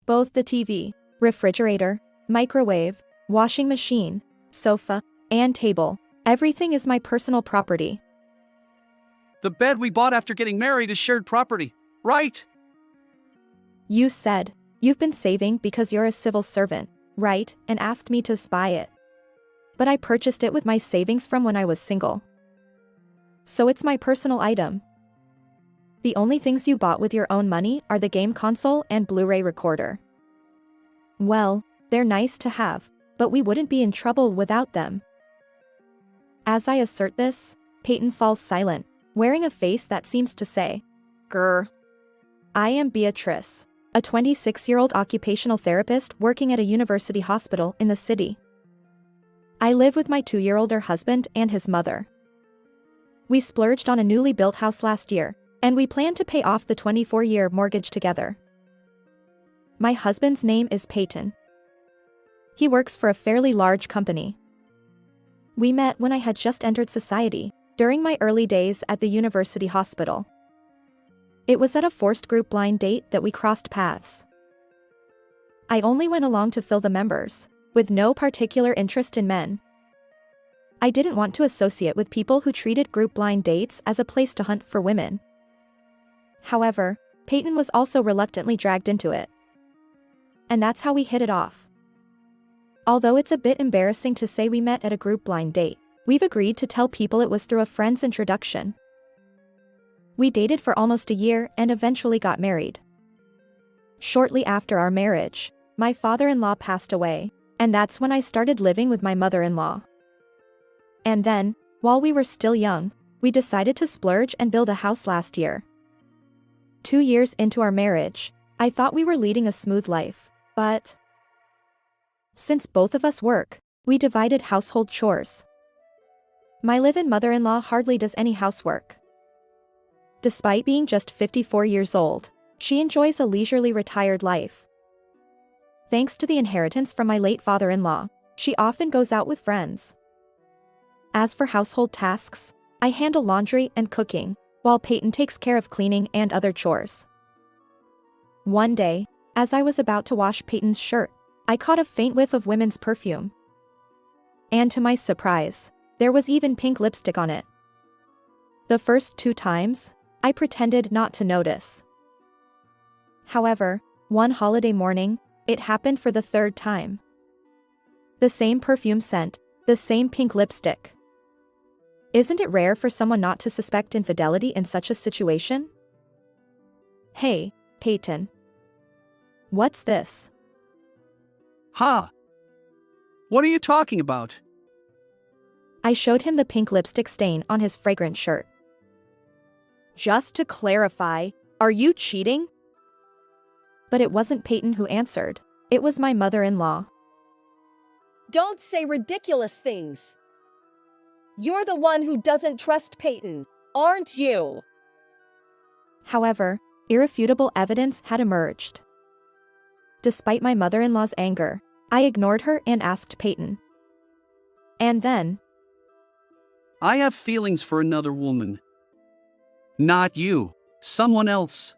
Both the TV, refrigerator, microwave, washing machine, sofa, and table. Everything is my personal property. The bed we bought after getting married is shared property, right? You said, you've been saving because you're a civil servant, right, and asked me to buy it. But I purchased it with my savings from when I was single. So it's my personal item. The only things you bought with your own money are the game console and Blu-ray recorder. Well, they're nice to have, but we wouldn't be in trouble without them. As I assert this, Peyton falls silent, wearing a face that seems to say, "Grr." I am Beatrice, a 26-year-old occupational therapist working at a university hospital in the city. I live with my 2-year-older husband and his mother. We splurged on a newly built house last year, and we plan to pay off the 24-year mortgage together. My husband's name is Peyton. He works for a fairly large company. We met when I had just entered society, during my early days at the university hospital. It was at a forced group blind date that we crossed paths. I only went along to fill the members, with no particular interest in men. I didn't want to associate with people who treated group blind dates as a place to hunt for women. However, Peyton was also reluctantly dragged into it. And that's how we hit it off. Although it's a bit embarrassing to say we met at a group blind date, we've agreed to tell people it was through a friend's introduction. We dated for almost a year and eventually got married. Shortly after our marriage, my father-in-law passed away, and that's when I started living with my mother-in-law. And then, while we were still young, we decided to splurge and build a house last year. 2 years into our marriage, I thought we were leading a smooth life, but since both of us work, we divided household chores. My live-in mother-in-law hardly does any housework. Despite being just 54 years old, she enjoys a leisurely retired life. Thanks to the inheritance from my late father-in-law, she often goes out with friends. As for household tasks, I handle laundry and cooking, while Peyton takes care of cleaning and other chores. One day, as I was about to wash Peyton's shirt, I caught a faint whiff of women's perfume. And to my surprise, there was even pink lipstick on it. The first 2 times, I pretended not to notice. However, one holiday morning, it happened for the 3rd time. The same perfume scent, the same pink lipstick. Isn't it rare for someone not to suspect infidelity in such a situation? Hey, Peyton. What's this? Huh? What are you talking about? I showed him the pink lipstick stain on his fragrant shirt. Just to clarify, are you cheating? But it wasn't Peyton who answered. It was my mother-in-law. Don't say ridiculous things. You're the one who doesn't trust Peyton, aren't you? However, irrefutable evidence had emerged. Despite my mother-in-law's anger, I ignored her and asked Peyton. And then, I have feelings for another woman. Not you, someone else.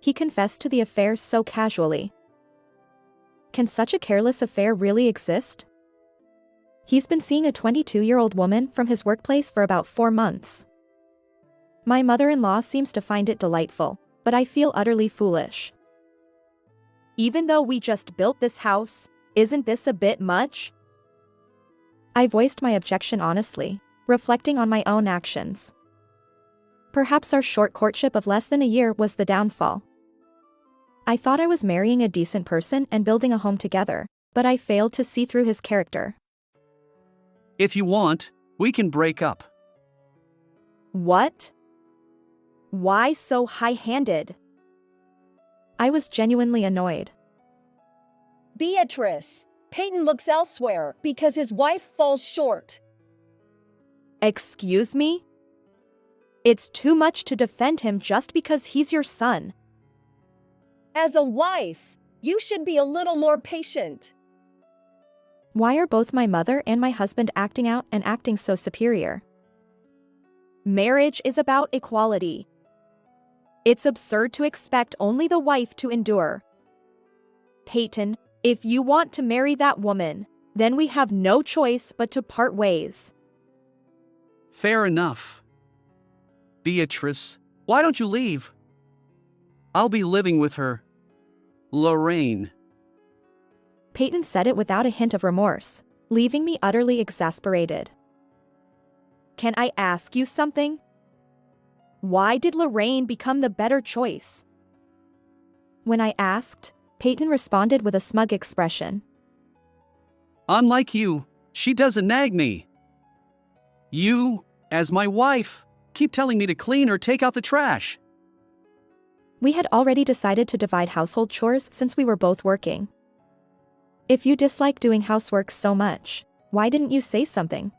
He confessed to the affair so casually. Can such a careless affair really exist? He's been seeing a 22-year-old woman from his workplace for about 4 months. My mother-in-law seems to find it delightful, but I feel utterly foolish. Even though we just built this house, isn't this a bit much? I voiced my objection honestly, reflecting on my own actions. Perhaps our short courtship of less than a year was the downfall. I thought I was marrying a decent person and building a home together, but I failed to see through his character. If you want, we can break up. What? Why so high-handed? I was genuinely annoyed. Beatrice, Peyton looks elsewhere because his wife falls short. Excuse me? It's too much to defend him just because he's your son. As a wife, you should be a little more patient. Why are both my mother and my husband acting out and acting so superior? Marriage is about equality. It's absurd to expect only the wife to endure. Peyton, if you want to marry that woman, then we have no choice but to part ways. Fair enough. Beatrice, why don't you leave? I'll be living with her. Lorraine. Peyton said it without a hint of remorse, leaving me utterly exasperated. Can I ask you something? Why did Lorraine become the better choice? When I asked, Peyton responded with a smug expression. Unlike you, she doesn't nag me. You, as my wife, keep telling me to clean or take out the trash. We had already decided to divide household chores since we were both working. If you dislike doing housework so much, why didn't you say something?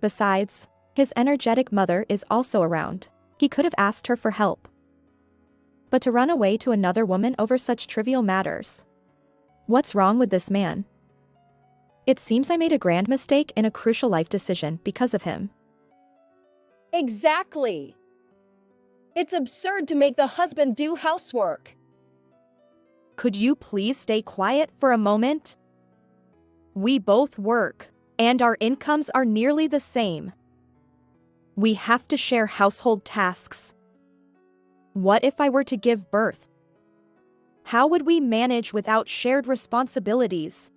Besides, his energetic mother is also around. He could have asked her for help. But to run away to another woman over such trivial matters. What's wrong with this man? It seems I made a grand mistake in a crucial life decision because of him. Exactly. It's absurd to make the husband do housework. Could you please stay quiet for a moment? We both work, and our incomes are nearly the same. We have to share household tasks. What if I were to give birth? How would we manage without shared responsibilities?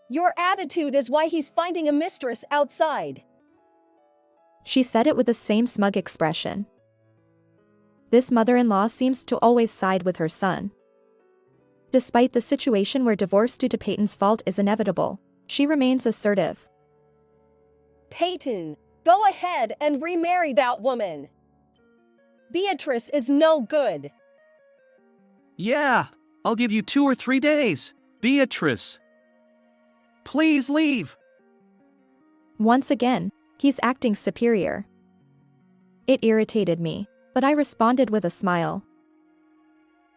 Your attitude is why he's finding a mistress outside. She said it with the same smug expression. This mother-in-law seems to always side with her son. Despite the situation where divorce due to Peyton's fault is inevitable, she remains assertive. Peyton, go ahead and remarry that woman. Beatrice is no good. Yeah, I'll give you 2 or 3 days, Beatrice. Please leave. Once again, he's acting superior. It irritated me, but I responded with a smile.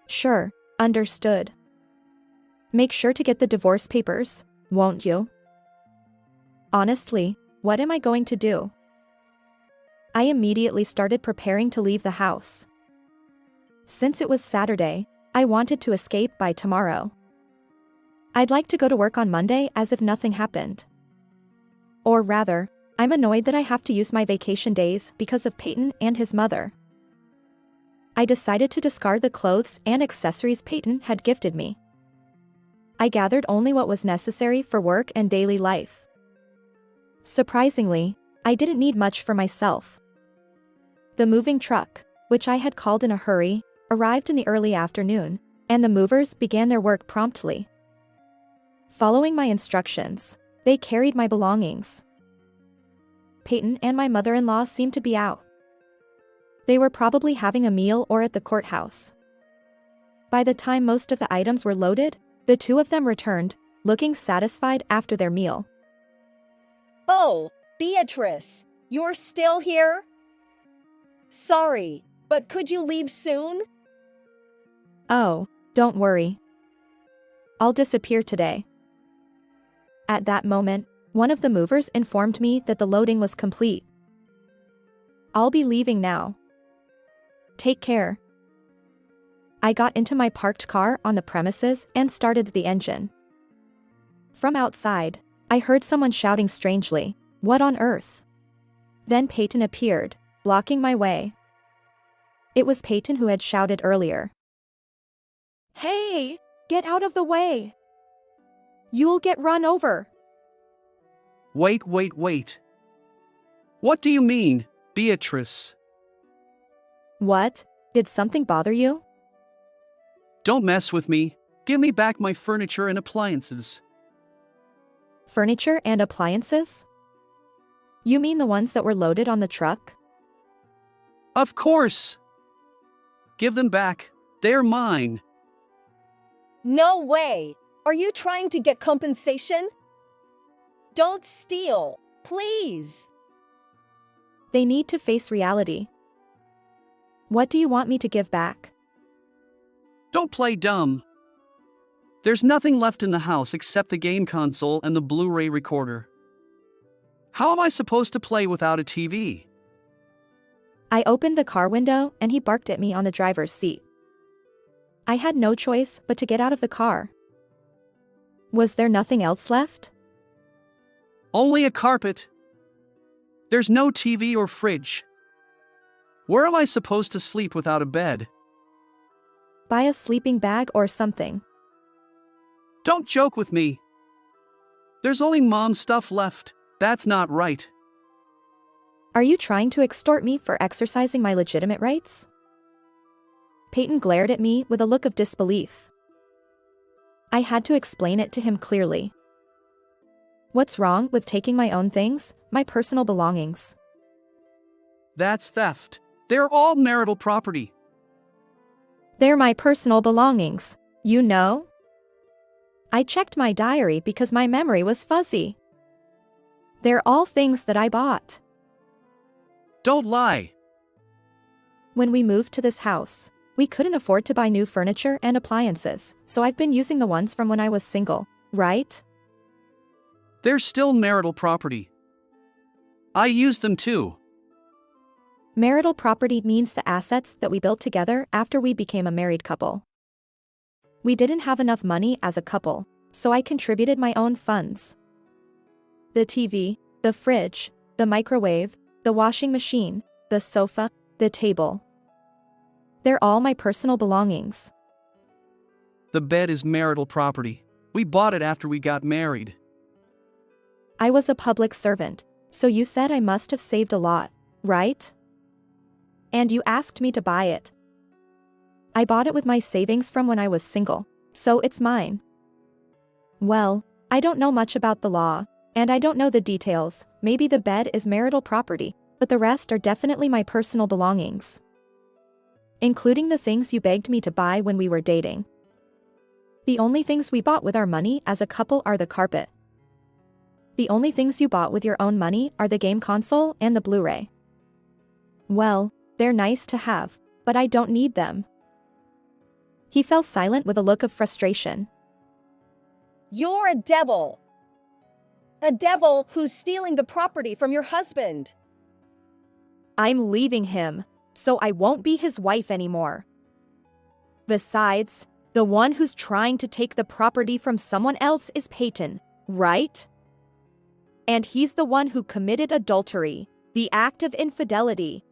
Sure, understood. Make sure to get the divorce papers, won't you? Honestly, what am I going to do? I immediately started preparing to leave the house. Since it was Saturday, I wanted to escape by tomorrow. I'd like to go to work on Monday as if nothing happened. Or rather, I'm annoyed that I have to use my vacation days because of Peyton and his mother. I decided to discard the clothes and accessories Peyton had gifted me. I gathered only what was necessary for work and daily life. Surprisingly, I didn't need much for myself. The moving truck, which I had called in a hurry, arrived in the early afternoon, and the movers began their work promptly. Following my instructions, they carried my belongings. Peyton and my mother-in-law seemed to be out. They were probably having a meal or at the courthouse. By the time most of the items were loaded, the two of them returned, looking satisfied after their meal. Oh, Beatrice, you're still here? Sorry, but could you leave soon? Oh, don't worry. I'll disappear today. At that moment, one of the movers informed me that the loading was complete. I'll be leaving now. Take care. I got into my parked car on the premises and started the engine. From outside, I heard someone shouting strangely, "What on earth?" Then Peyton appeared, blocking my way. It was Peyton who had shouted earlier. "Hey, get out of the way! You'll get run over!" Wait. What do you mean, Beatrice? What? Did something bother you? Don't mess with me. Give me back my furniture and appliances. Furniture and appliances? You mean the ones that were loaded on the truck? Of course. Give them back. They're mine. No way! Are you trying to get compensation? Don't steal, please! They need to face reality. What do you want me to give back? Don't play dumb. There's nothing left in the house except the game console and the Blu-ray recorder. How am I supposed to play without a TV? I opened the car window and he barked at me on the driver's seat. I had no choice but to get out of the car. Was there nothing else left? Only a carpet. There's no TV or fridge. Where am I supposed to sleep without a bed? Buy a sleeping bag or something. Don't joke with me. There's only mom's stuff left. That's not right. Are you trying to extort me for exercising my legitimate rights? Peyton glared at me with a look of disbelief. I had to explain it to him clearly. What's wrong with taking my own things, my personal belongings? That's theft. They're all marital property. They're my personal belongings, you know? I checked my diary because my memory was fuzzy. They're all things that I bought. Don't lie. When we moved to this house, we couldn't afford to buy new furniture and appliances, so I've been using the ones from when I was single, right? They're still marital property. I used them too. Marital property means the assets that we built together after we became a married couple. We didn't have enough money as a couple, so I contributed my own funds. The TV, the fridge, the microwave, the washing machine, the sofa, the table. They're all my personal belongings. The bed is marital property. We bought it after we got married. I was a public servant, so you said I must have saved a lot, right? And you asked me to buy it. I bought it with my savings from when I was single, so it's mine. Well, I don't know much about the law, and I don't know the details. Maybe the bed is marital property, but the rest are definitely my personal belongings. Including the things you begged me to buy when we were dating. The only things we bought with our money as a couple are the carpet. The only things you bought with your own money are the game console and the Blu-ray. Well, they're nice to have, but I don't need them. He fell silent with a look of frustration. You're a devil. A devil who's stealing the property from your husband. I'm leaving him, so I won't be his wife anymore. Besides, the one who's trying to take the property from someone else is Peyton, right? And he's the one who committed adultery, the act of infidelity.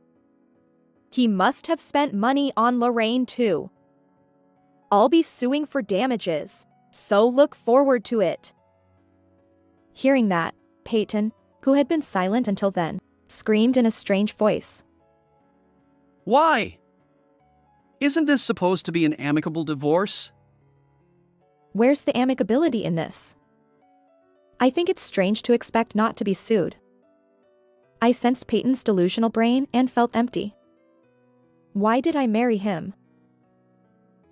He must have spent money on Lorraine too. I'll be suing for damages, so look forward to it. Hearing that, Peyton, who had been silent until then, screamed in a strange voice. Why? Isn't this supposed to be an amicable divorce? Where's the amicability in this? I think it's strange to expect not to be sued. I sensed Peyton's delusional brain and felt empty. Why did I marry him?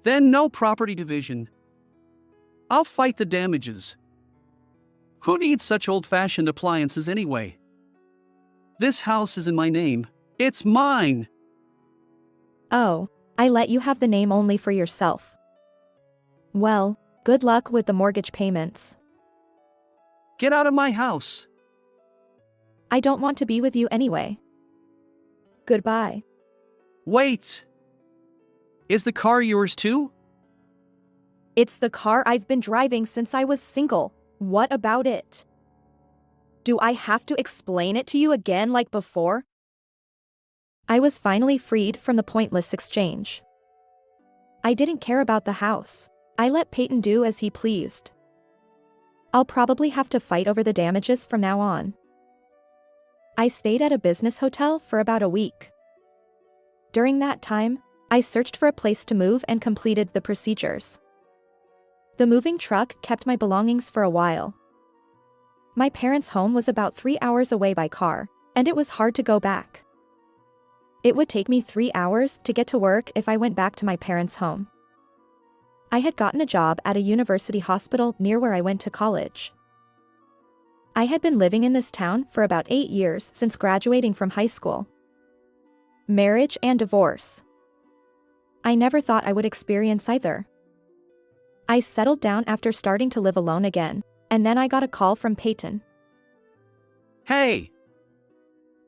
Then no property division. I'll fight the damages. Who needs such old-fashioned appliances anyway? This house is in my name. It's mine. Oh, I let you have the name only for yourself. Well, good luck with the mortgage payments. Get out of my house. I don't want to be with you anyway. Goodbye. Wait. Is the car yours too? It's the car I've been driving since I was single. What about it? Do I have to explain it to you again like before? I was finally freed from the pointless exchange. I didn't care about the house. I let Peyton do as he pleased. I'll probably have to fight over the damages from now on. I stayed at a business hotel for about a week. During that time, I searched for a place to move and completed the procedures. The moving truck kept my belongings for a while. My parents' home was about 3 hours away by car, and it was hard to go back. It would take me 3 hours to get to work if I went back to my parents' home. I had gotten a job at a university hospital near where I went to college. I had been living in this town for about 8 years since graduating from high school. Marriage and divorce. I never thought I would experience either. I settled down after starting to live alone again, and then I got a call from Peyton. Hey!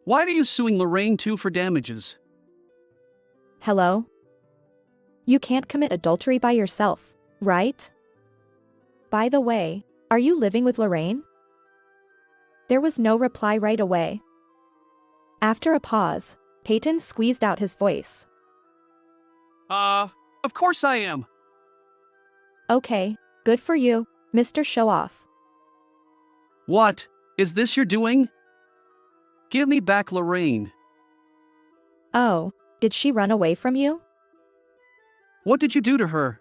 Why are you suing Lorraine too for damages? Hello? You can't commit adultery by yourself, right? By the way, are you living with Lorraine? There was no reply right away. After a pause, Peyton squeezed out his voice. Of course I am. Okay, good for you, Mr. Show-Off. What is this you're doing? Give me back Lorraine. Oh, did she run away from you? What did you do to her?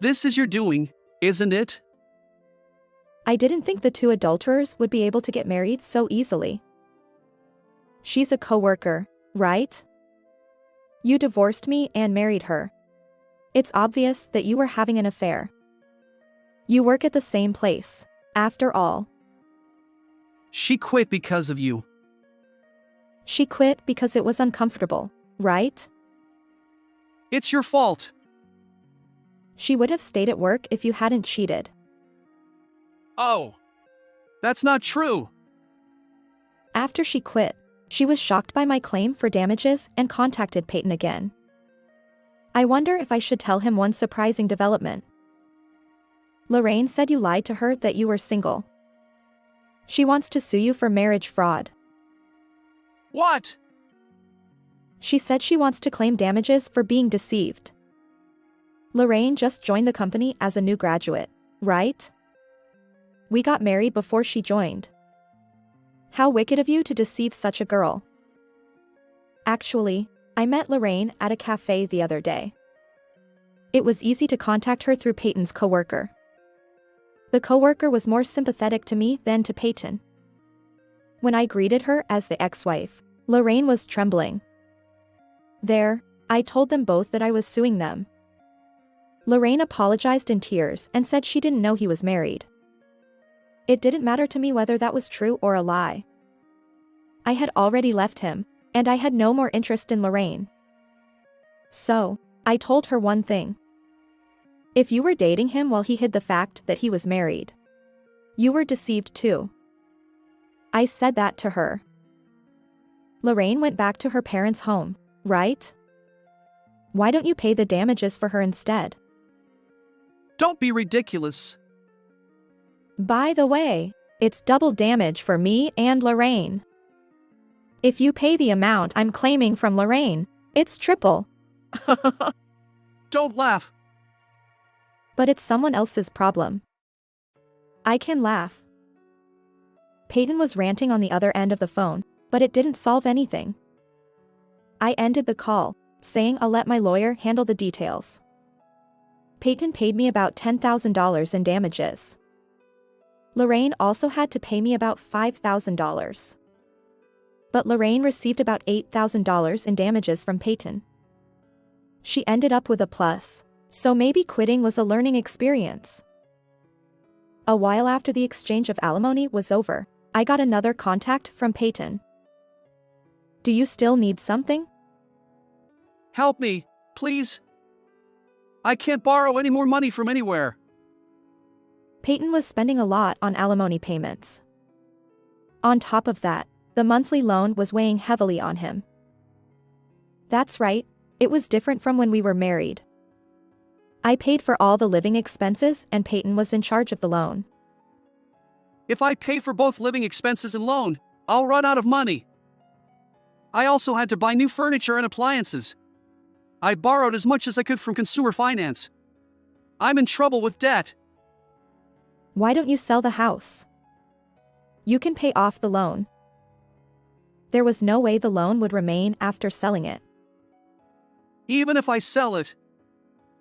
This is your doing, isn't it? I didn't think the two adulterers would be able to get married so easily. She's a coworker, right? You divorced me and married her. It's obvious that you were having an affair. You work at the same place, after all. She quit because of you. She quit because it was uncomfortable, right? It's your fault. She would have stayed at work if you hadn't cheated. Oh, that's not true. After she quit, she was shocked by my claim for damages and contacted Peyton again. I wonder if I should tell him one surprising development. Lorraine said you lied to her that you were single. She wants to sue you for marriage fraud. What? She said she wants to claim damages for being deceived. Lorraine just joined the company as a new graduate, right? We got married before she joined. How wicked of you to deceive such a girl. Actually, I met Lorraine at a cafe the other day. It was easy to contact her through Peyton's coworker. The coworker was more sympathetic to me than to Peyton. When I greeted her as the ex-wife, Lorraine was trembling. There, I told them both that I was suing them. Lorraine apologized in tears and said she didn't know he was married. It didn't matter to me whether that was true or a lie. I had already left him, and I had no more interest in Lorraine. So, I told her one thing. If you were dating him while he hid the fact that he was married, you were deceived too. I said that to her. Lorraine went back to her parents' home, right? Why don't you pay the damages for her instead? Don't be ridiculous. By the way, it's double damage for me and Lorraine. If you pay the amount I'm claiming from Lorraine, it's triple. Don't laugh. But it's someone else's problem. I can laugh. Peyton was ranting on the other end of the phone, but it didn't solve anything. I ended the call, saying I'll let my lawyer handle the details. Peyton paid me about $10,000 in damages. Lorraine also had to pay me about $5,000. But Lorraine received about $8,000 in damages from Peyton. She ended up with a plus, so maybe quitting was a learning experience. A while after the exchange of alimony was over, I got another contact from Peyton. Do you still need something? Help me, please. I can't borrow any more money from anywhere. Peyton was spending a lot on alimony payments. On top of that, the monthly loan was weighing heavily on him. That's right, it was different from when we were married. I paid for all the living expenses and Peyton was in charge of the loan. If I pay for both living expenses and loan, I'll run out of money. I also had to buy new furniture and appliances. I borrowed as much as I could from consumer finance. I'm in trouble with debt. Why don't you sell the house? You can pay off the loan. There was no way the loan would remain after selling it. Even if I sell it,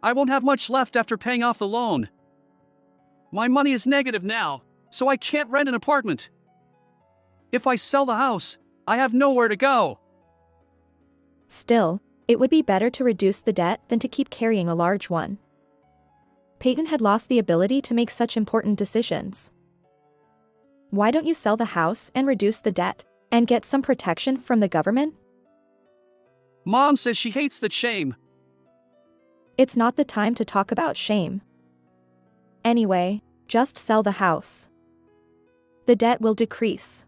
I won't have much left after paying off the loan. My money is negative now, so I can't rent an apartment. If I sell the house, I have nowhere to go. Still, it would be better to reduce the debt than to keep carrying a large one. Peyton had lost the ability to make such important decisions. Why don't you sell the house and reduce the debt, and get some protection from the government? Mom says she hates the shame. It's not the time to talk about shame. Anyway, just sell the house. The debt will decrease.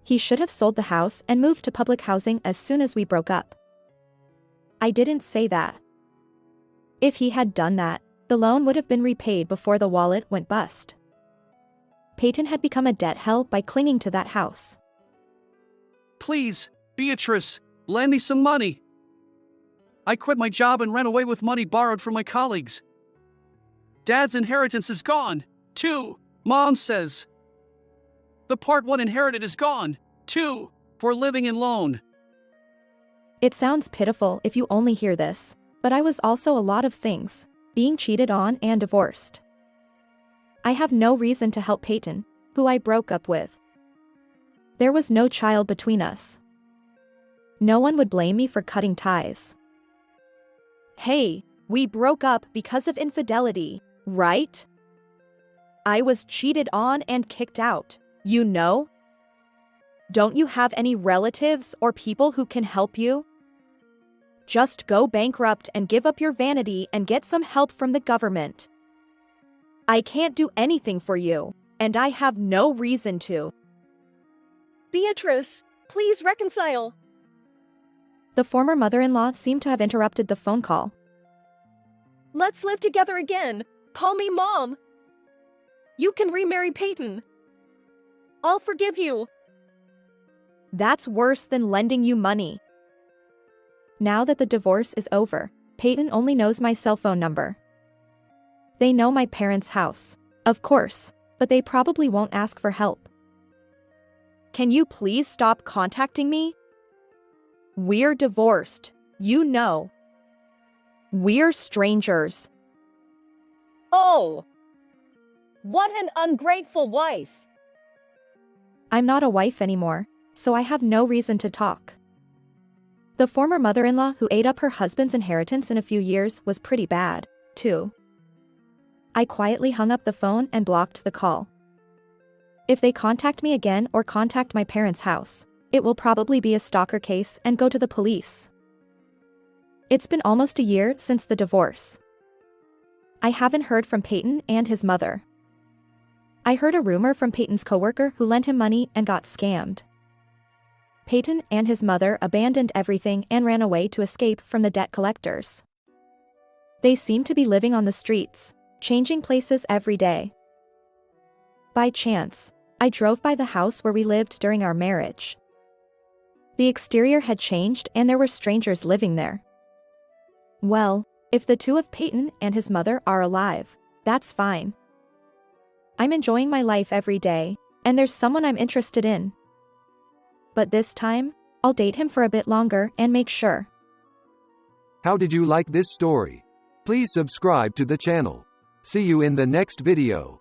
He should have sold the house and moved to public housing as soon as we broke up. I didn't say that. If he had done that, the loan would have been repaid before the wallet went bust. Peyton had become a debt hell by clinging to that house. Please, Beatrice, lend me some money. I quit my job and ran away with money borrowed from my colleagues. Dad's inheritance is gone, too, Mom says. The part 1 inherited is gone, too, for living in loan. It sounds pitiful if you only hear this, but I was also a lot of things, being cheated on and divorced. I have no reason to help Peyton, who I broke up with. There was no child between us. No one would blame me for cutting ties. Hey, we broke up because of infidelity, right? I was cheated on and kicked out, you know? Don't you have any relatives or people who can help you? Just go bankrupt and give up your vanity and get some help from the government. I can't do anything for you, and I have no reason to. Beatrice, please reconcile. The former mother-in-law seemed to have interrupted the phone call. Let's live together again. Call me Mom. You can remarry Peyton. I'll forgive you. That's worse than lending you money. Now that the divorce is over, Peyton only knows my cell phone number. They know my parents' house, of course, but they probably won't ask for help. Can you please stop contacting me? We're divorced, you know. We're strangers. Oh! What an ungrateful wife! I'm not a wife anymore, so I have no reason to talk. The former mother-in-law who ate up her husband's inheritance in a few years was pretty bad, too. I quietly hung up the phone and blocked the call. If they contact me again or contact my parents' house, it will probably be a stalker case and go to the police. It's been almost a year since the divorce. I haven't heard from Peyton and his mother. I heard a rumor from Peyton's coworker who lent him money and got scammed. Peyton and his mother abandoned everything and ran away to escape from the debt collectors. They seem to be living on the streets, changing places every day. By chance, I drove by the house where we lived during our marriage. The exterior had changed and there were strangers living there. Well, if the two of Peyton and his mother are alive, that's fine. I'm enjoying my life every day, and there's someone I'm interested in. But this time, I'll date him for a bit longer and make sure. How did you like this story? Please subscribe to the channel. See you in the next video.